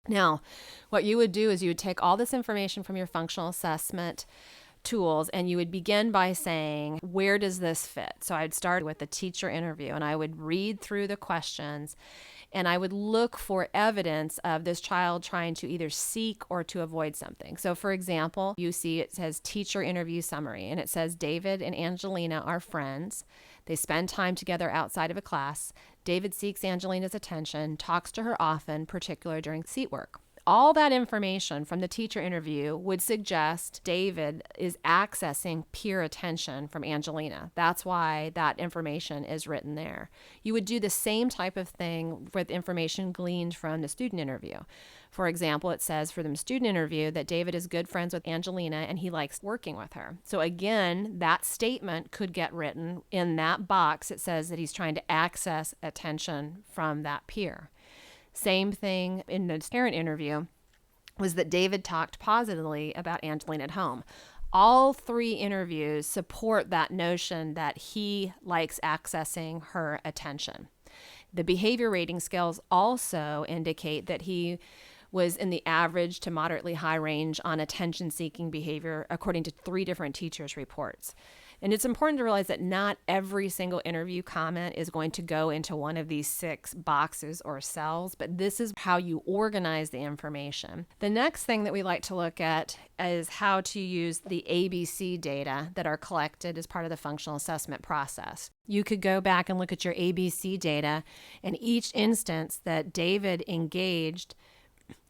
Now, what you would do is you would take all this information from your functional assessment tools and you would begin by saying, where does this fit? So I'd start with the teacher interview and I would read through the questions and I would look for evidence of this child trying to either seek or to avoid something. So for example, you see it says teacher interview summary and it says David and Angelina are friends. They spend time together outside of a class. David seeks Angelina's attention, talks to her often, particularly during seat work. All that information from the teacher interview would suggest David is accessing peer attention from Angelina. That's why that information is written there. You would do the same type of thing with information gleaned from the student interview. For example, it says for the student interview that David is good friends with Angelina and he likes working with her. So again, that statement could get written in that box. It says that he's trying to access attention from that peer. Same thing in the parent interview was that David talked positively about Angelina at home. All three interviews support that notion that he likes accessing her attention. The behavior rating scales also indicate that he was in the average to moderately high range on attention-seeking behavior, according to 3 different teachers' reports. And it's important to realize that not every single interview comment is going to go into one of these 6 boxes or cells, but this is how you organize the information. The next thing that we like to look at is how to use the ABC data that are collected as part of the functional assessment process. You could go back and look at your ABC data, and each instance that David engaged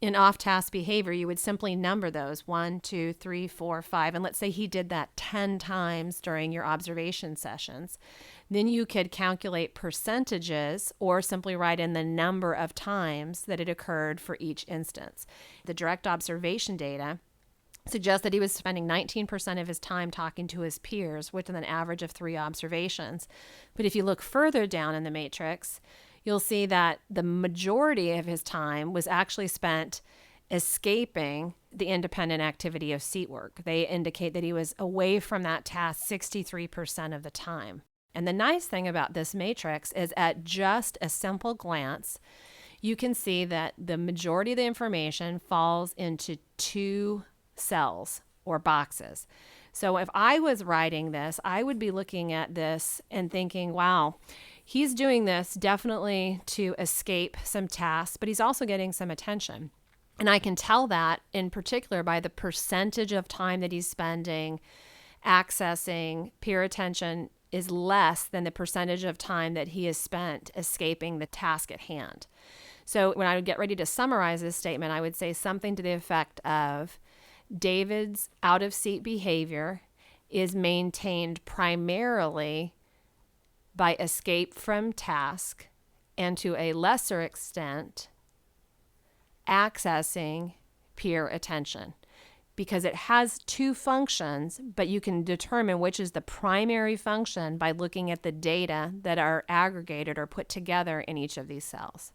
in off-task behavior, you would simply number those 1, 2, 3, 4, 5. And let's say he did that 10 times during your observation sessions. Then you could calculate percentages or simply write in the number of times that it occurred for each instance. The direct observation data suggests that he was spending 19% of his time talking to his peers with an average of 3 observations. But if you look further down in the matrix, you'll see that the majority of his time was actually spent escaping the independent activity of seat work. They indicate that he was away from that task 63% of the time. And the nice thing about this matrix is at just a simple glance, you can see that the majority of the information falls into 2 cells or boxes. So if I was writing this, I would be looking at this and thinking, wow, he's doing this definitely to escape some tasks, but he's also getting some attention. And I can tell that in particular by the percentage of time that he's spending accessing peer attention is less than the percentage of time that he has spent escaping the task at hand. So when I would get ready to summarize this statement, I would say something to the effect of David's out-of-seat behavior is maintained primarily by escape from task and to a lesser extent accessing peer attention, because it has 2 functions, but you can determine which is the primary function by looking at the data that are aggregated or put together in each of these cells.